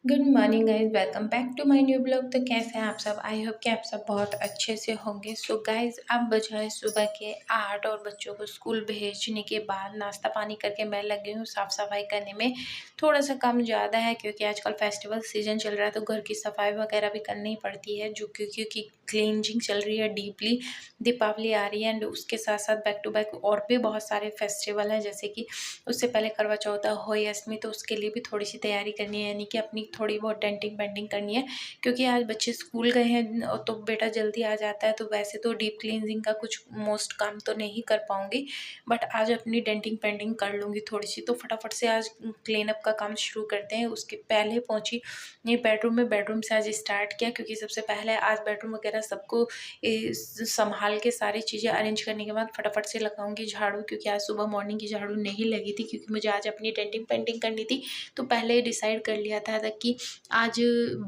Good morning guys, welcome back to my new blog. तो कैसे हैं आप सब? आई होप कि आप सब बहुत अच्छे से होंगे। सो गाइज, अब बजाए सुबह के 8 और बच्चों को स्कूल भेजने के बाद नाश्ता पानी करके मैं लग गई हूँ साफ़ सफाई करने में। थोड़ा सा काम ज़्यादा है क्योंकि आजकल फेस्टिवल सीजन चल रहा है, तो घर की सफाई वगैरह भी करनी पड़ती है, जो क्योंकि क्लींजिंग चल रही है डीपली। दीपावली आ रही है एंड उसके साथ साथ बैक टू बैक और भी बहुत सारे फेस्टिवल हैं, जैसे कि उससे पहले करवा चौथ, होली, अष्टमी। तो उसके लिए भी थोड़ी सी तैयारी करनी है, यानी कि अपनी थोड़ी बहुत डेंटिंग पेंटिंग करनी है, क्योंकि आज बच्चे स्कूल गए हैं तो बेटा जल्दी आ जाता है। तो वैसे तो डीप क्लींजिंग का कुछ मोस्ट काम तो नहीं कर पाऊँगी, बट आज अपनी डेंटिंग पेंटिंग कर लूँगी थोड़ी सी। तो फटाफट से आज क्लीन अप का काम शुरू करते हैं। उसके पहले पहुँची ये बेडरूम में, बेडरूम से आज स्टार्ट किया, क्योंकि सबसे पहले आज बेडरूम वगैरह सबको संभाल के सारी चीज़ें अरेंज करने के बाद फटाफट से लगाऊंगी झाड़ू, क्योंकि आज सुबह मॉर्निंग की झाड़ू नहीं लगी थी, क्योंकि मुझे आज अपनी डेंटिंग पेंटिंग करनी थी। तो पहले ही डिसाइड कर लिया था कि आज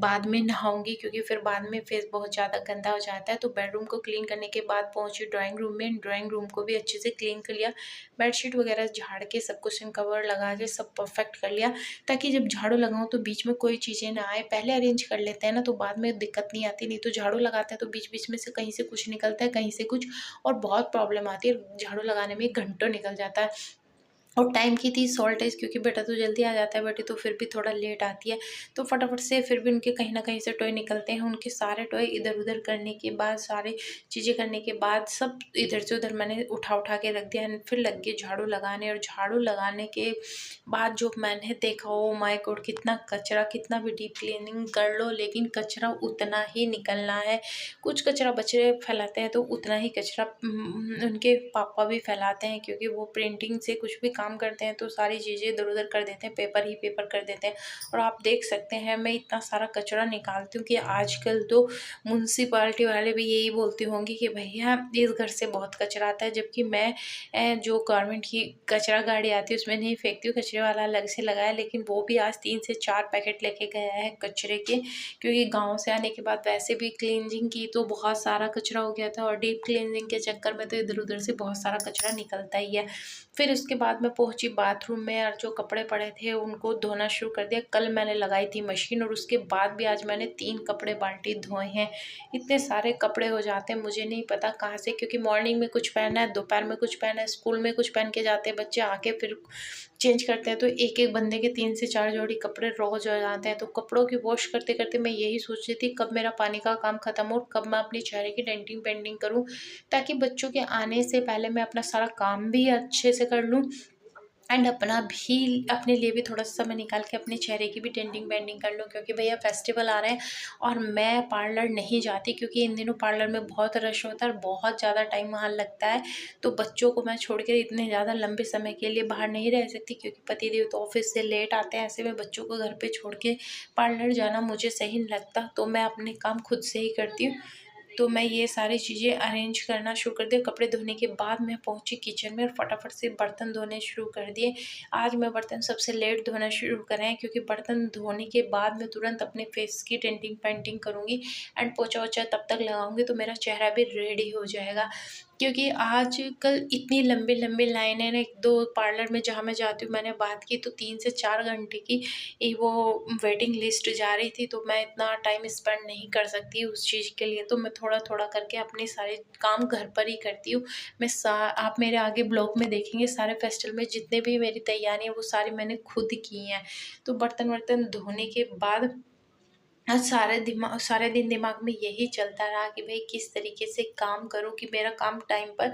बाद में नहाऊंगी, क्योंकि फिर बाद में फेस बहुत ज़्यादा गंदा हो जाता है। तो बेडरूम को क्लीन करने के बाद पहुंची ड्राइंग रूम में। ड्राइंग रूम को भी अच्छे से क्लीन कर लिया, बेडशीट वगैरह झाड़ के सब कुछ कवर लगा के सब परफेक्ट कर लिया, ताकि जब झाड़ू लगाऊं तो बीच में कोई चीज़ें ना आए। पहले अरेंज कर लेते हैं ना, तो बाद में दिक्कत नहीं आती। नहीं तो झाड़ू लगाते हैं तो बीच बीच में से कहीं से कुछ निकलता है, कहीं से कुछ, और बहुत प्रॉब्लम आती है। झाड़ू लगाने में घंटों निकल जाता है। और टाइम की थी शॉर्टेज, क्योंकि बेटा तो जल्दी आ जाता है, बेटी तो फिर भी थोड़ा लेट आती है। तो फटाफट से फिर भी उनके कहीं ना कहीं से टॉय निकलते हैं। उनके सारे टॉय इधर उधर करने के बाद, सारी चीज़ें करने के बाद, सब इधर से उधर मैंने उठा उठा के रख दिया। फिर लग गई झाड़ू लगाने, और झाड़ू लगाने के बाद जो मैंने देखा, ओ माय गॉड, कितना कचरा! कितना भी डीप क्लीनिंग कर लो लेकिन कचरा उतना ही निकलना है। कुछ कचरा बच्चे फैलाते हैं तो उतना ही कचरा उनके पापा भी फैलाते हैं, क्योंकि वो प्रिंटिंग से कुछ भी काम करते हैं तो सारी चीज़ें इधर उधर कर देते हैं, पेपर ही पेपर कर देते हैं। और आप देख सकते हैं मैं इतना सारा कचरा निकालती हूँ कि आजकल तो म्यूनसिपाल्टी वाले भी यही बोलते होंगे कि भैया इस घर से बहुत कचरा आता है। जबकि मैं जो गवर्नमेंट की कचरा गाड़ी आती है उसमें नहीं फेंकती हूँ, कचरे वाला अलग से लगाया। लेकिन वो भी आज 3 से 4 पैकेट लेके गया है कचरे के, क्योंकि गाँव से आने के बाद वैसे भी क्लींजिंग की तो बहुत सारा कचरा हो गया था, और डीप क्लींजिंग के चक्कर में तो इधर उधर से बहुत सारा कचरा निकलता ही है। फिर उसके बाद मैं पहुंची बाथरूम में, और जो कपड़े पड़े थे उनको धोना शुरू कर दिया। कल मैंने लगाई थी मशीन, और उसके बाद भी आज मैंने 3 कपड़े बाल्टी धोए हैं। इतने सारे कपड़े हो जाते हैं, मुझे नहीं पता कहाँ से, क्योंकि मॉर्निंग में कुछ पहना है, दोपहर में कुछ पहना है, स्कूल में कुछ पहन के जाते हैं बच्चे, आके फिर चेंज करते हैं। तो एक एक बंदे के 3 से 4 जोड़ी कपड़े रोज हो जाते हैं। तो कपड़ों की वॉश करते करते मैं यही सोच रही थी, कब मेरा पानी का काम खत्म हो, कब मैं अपने चेहरे की डेंटिंग पेंटिंग करूं, ताकि बच्चों के आने से पहले मैं अपना सारा काम भी अच्छे से कर लूं, एंड अपना भी, अपने लिए भी थोड़ा सा समय निकाल के अपने चेहरे की भी डेंटिंग पेंटिंग कर लूँ, क्योंकि भैया फेस्टिवल आ रहे हैं। और मैं पार्लर नहीं जाती, क्योंकि इन दिनों पार्लर में बहुत रश होता है और बहुत ज़्यादा टाइम वहाँ लगता है। तो बच्चों को मैं छोड़ कर इतने ज़्यादा लंबे समय के लिए बाहर नहीं रह सकती, क्योंकि पतिदेव तो ऑफिस से लेट आते हैं। ऐसे में बच्चों को घर पे छोड़ के पार्लर जाना मुझे सही नहीं लगता, तो मैं अपने काम खुद से ही करती हूँ। तो मैं ये सारी चीज़ें अरेंज करना शुरू कर दिया। कपड़े धोने के बाद मैं पहुंची किचन में, और फटाफट से बर्तन धोने शुरू कर दिए। आज मैं बर्तन सबसे लेट धोना शुरू करें हैं, क्योंकि बर्तन धोने के बाद मैं तुरंत अपने फेस की डेंटिंग पेंटिंग करूँगी, एंड पोछा वोछा तब तक लगाऊंगी, तो मेरा चेहरा भी रेडी हो जाएगा। क्योंकि आजकल इतनी लंबी लंबी लाइनें, एक दो पार्लर में जहाँ मैं जाती हूँ, मैंने बात की तो 3 से 4 घंटे की वो वेटिंग लिस्ट जा रही थी। तो मैं इतना टाइम स्पेंड नहीं कर सकती उस चीज़ के लिए, तो मैं थोड़ा थोड़ा करके अपने सारे काम घर पर ही करती हूँ। आप मेरे आगे ब्लॉग में देखेंगे, सारे फेस्टिवल में जितने भी मेरी तैयारी है वो सारी मैंने खुद की हैं। तो बर्तन वर्तन धोने के बाद आज सारे दिन दिमाग में यही चलता रहा कि भाई किस तरीके से काम करूं कि मेरा काम टाइम पर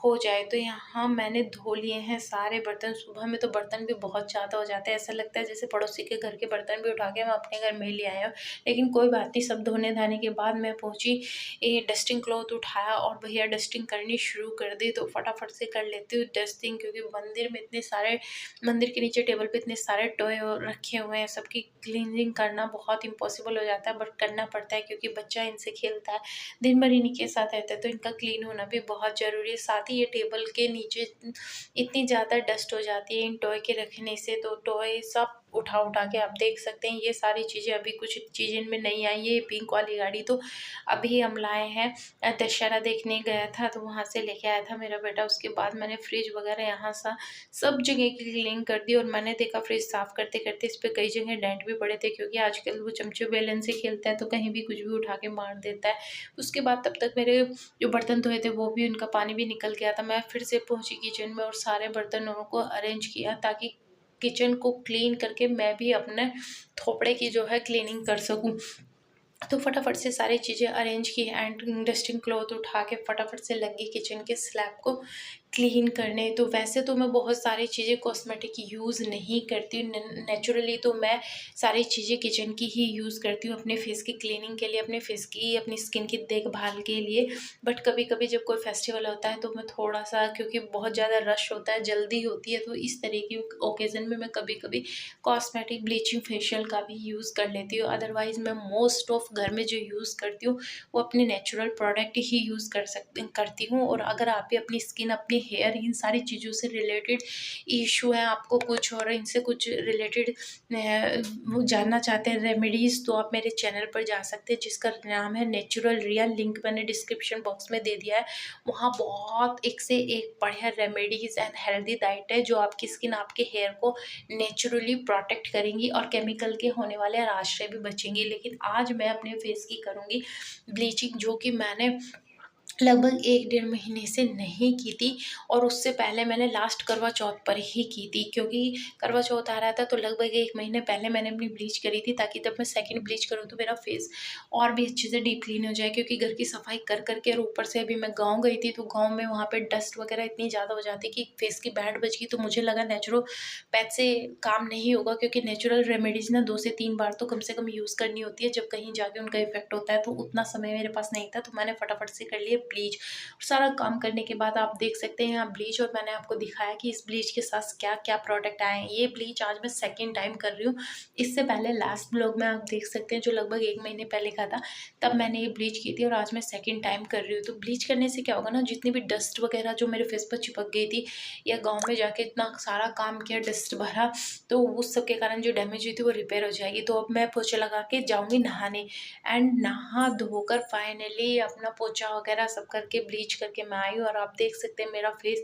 हो जाए। तो यहाँ मैंने धो लिए हैं सारे बर्तन। सुबह में तो बर्तन भी बहुत ज़्यादा हो जाते हैं, ऐसा लगता है जैसे पड़ोसी के घर के बर्तन भी उठा के मैं अपने घर में ही ले आया हूँ। लेकिन कोई बात नहीं, सब धोने धाने के बाद मैं पहुँची, ये डस्टिंग क्लॉथ उठाया और भैया डस्टिंग करनी शुरू कर दी। तो फटाफट से कर लेती हूँ डस्टिंग, क्योंकि मंदिर के नीचे टेबल पे इतने सारे टॉय रखे हुए हैं, सबकी क्लीनिंग करना बहुत इम्पॉसिबल हो जाता है, बट करना पड़ता है, क्योंकि बच्चा इनसे खेलता है, दिन भर इन्हीं के साथ रहता है, तो इनका क्लीन होना भी बहुत ज़रूरी है। साथ ही ये टेबल के नीचे इतनी ज़्यादा डस्ट हो जाती है इन टॉय के रखने से, तो टॉय सब उठा उठा के आप देख सकते हैं। ये सारी चीज़ें अभी कुछ चीज़ें इनमें नहीं आई। ये पिंक वाली गाड़ी तो अभी हम लाए हैं, दशहरा देखने गया था तो वहाँ से लेके आया था मेरा बेटा। उसके बाद मैंने फ्रिज वगैरह यहाँ सा सब जगह की क्लीनिंग कर दी और मैंने देखा फ्रिज साफ़ करते करते इस पे कई जगह डेंट भी पड़े थे, क्योंकि आजकल वो चमचे बेलन से खेलता है तो कहीं भी कुछ भी उठा के मार देता है। उसके बाद तब तक मेरे जो बर्तन धोए थे वो भी, उनका पानी भी निकल गया था। मैं फिर से पहुँची किचन में और सारे बर्तनों को अरेंज किया ताकि किचन को क्लीन करके मैं भी अपने थोपड़े की जो है क्लीनिंग कर सकूँ। तो फटाफट से सारी चीज़ें अरेंज की एंड डस्टिंग क्लॉथ उठा के फटाफट से लग गई किचन के स्लैब को क्लीन करने। तो वैसे तो मैं बहुत सारी चीज़ें कॉस्मेटिक यूज़ नहीं करती हूँ, नेचुरली तो मैं सारी चीज़ें किचन की ही यूज़ करती हूँ अपने फेस की क्लीनिंग के लिए, अपने फेस की, अपनी स्किन की देखभाल के लिए। बट कभी कभी जब कोई फेस्टिवल होता है तो मैं थोड़ा सा, क्योंकि बहुत ज़्यादा रश होता है, जल्दी होती है, तो इस तरह की ओकेज़न में मैं कभी कभी कॉस्मेटिक ब्लीचिंग फेशियल का भी यूज़ कर लेती हूँ। अदरवाइज़ मैं मोस्ट ऑफ घर में जो यूज़ करती हूँ वो अपने नेचुरल प्रोडक्ट ही यूज़ करती हूँ। और अगर आप भी अपनी स्किन, अपनी हेयर, इन सारी चीज़ों से रिलेटेड इशू है आपको कुछ, और इनसे कुछ रिलेटेड वो जानना चाहते हैं रेमेडीज़, तो आप मेरे चैनल पर जा सकते हैं जिसका नाम है नेचुरल रियल। लिंक मैंने डिस्क्रिप्शन बॉक्स में दे दिया है। वहाँ बहुत एक से एक बढ़िया रेमेडीज़ एंड हेल्दी डाइट है जो आपकी स्किन, आपके हेयर को नेचुरली प्रोटेक्ट करेंगी और केमिकल के होने वाले आश्रय भी बचेंगी। लेकिन आज मैं अपने फेस की करूँगी ब्लीचिंग, जो कि मैंने लगभग 1 डेढ़ महीने से नहीं की थी, और उससे पहले मैंने लास्ट करवा चौथ पर ही की थी, क्योंकि करवा चौथ आ रहा था तो लगभग 1 महीने पहले मैंने अपनी ब्लीच करी थी, ताकि जब मैं सेकंड ब्लीच करूँ तो मेरा फेस और भी अच्छे से डीप क्लीन हो जाए। क्योंकि घर की सफाई कर के और ऊपर से अभी मैं गाँव गई थी तो गाँव में वहाँ पे डस्ट वगैरह इतनी ज़्यादा हो जाती कि फेस की बैंड बज गई। तो मुझे लगा नेचुरोपैथ से काम नहीं होगा, क्योंकि नेचुरल रेमेडीज़ ना 2 से 3 बार तो कम से कम यूज़ करनी होती है जब कहीं जाके उनका इफ़ेक्ट होता है। तो उतना समय मेरे पास नहीं था, तो मैंने फटाफट से कर लिया ब्लीच। सारा काम करने के बाद आप देख सकते हैं यहाँ ब्लीच, और मैंने आपको दिखाया कि इस ब्लीच के साथ क्या-क्या प्रोडक्ट आए हैं। ये ब्लीच आज मैं सेकंड टाइम कर रही हूँ। इससे पहले लास्ट ब्लॉग में आप देख सकते हैं जो लगभग 1 महीने पहले का था, तब मैंने ये ब्लीच की थी, और आज मैं सेकंड टाइम कर रही हूँ। तो ब्लीच करने से क्या होगा ना, जितनी भी डस्ट वगैरह जो मेरे फेस पर चिपक गई थी, या गाँव में जाके इतना सारा काम किया, डस्ट भरा, तो उस सब के कारण जो डैमेज हुई थी वो रिपेयर हो जाएगी। तो अब मैं पोछा लगा के जाऊँगी नहाने, एंड नहा धोकर फाइनली अपना पोछा वगैरह सब करके ब्लीच करके मैं आई हूँ। और आप देख सकते हैं मेरा फेस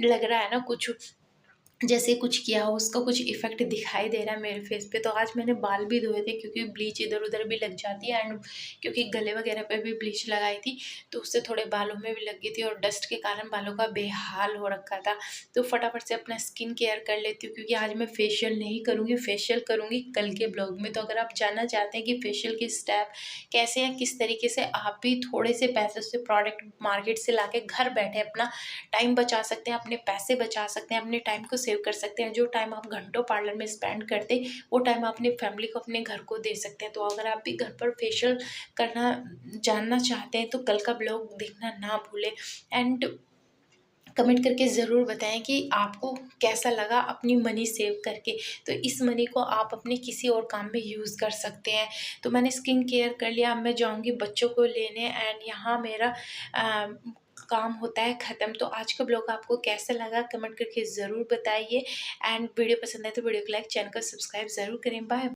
लग रहा है ना कुछ जैसे कुछ किया हो, उसका कुछ इफ़ेक्ट दिखाई दे रहा है मेरे फेस पे। तो आज मैंने बाल भी धोए थे, क्योंकि ब्लीच इधर-उधर भी लग जाती है, एंड क्योंकि गले वगैरह पे भी ब्लीच लगाई थी, तो उससे थोड़े बालों में भी लग गई थी, और डस्ट के कारण बालों का बेहाल हो रखा था। तो फटाफट से अपना स्किन केयर कर लेती हूँ, क्योंकि आज मैं फेशियल नहीं करूँगी, फेशियल करूँगी कल के ब्लॉग में। तो अगर आप जानना चाहते हैं कि फेशियल के स्टेप कैसे हैं, किस तरीके से आप भी थोड़े से पैसों से प्रोडक्ट मार्केट से लाके घर बैठे अपना टाइम बचा सकते हैं, अपने पैसे बचा सकते हैं, अपने टाइम को सेव कर सकते हैं। जो टाइम आप घंटों पार्लर में स्पेंड करते, वो टाइम आप अपनी फैमिली को, अपने घर को दे सकते हैं। तो अगर आप भी घर पर फेशियल करना जानना चाहते हैं तो कल का ब्लॉग देखना ना भूलें, एंड कमेंट करके ज़रूर बताएं कि आपको कैसा लगा अपनी मनी सेव करके। तो इस मनी को आप अपने किसी और काम में यूज़ कर सकते हैं। तो मैंने स्किन केयर कर लिया, अब मैं जाऊँगी बच्चों को लेने, एंड यहाँ मेरा काम होता है ख़त्म। तो आज का ब्लॉग आपको कैसा लगा कमेंट करके ज़रूर बताइए, एंड वीडियो पसंद आए तो वीडियो को लाइक, चैनल को सब्सक्राइब ज़रूर करें। बाय।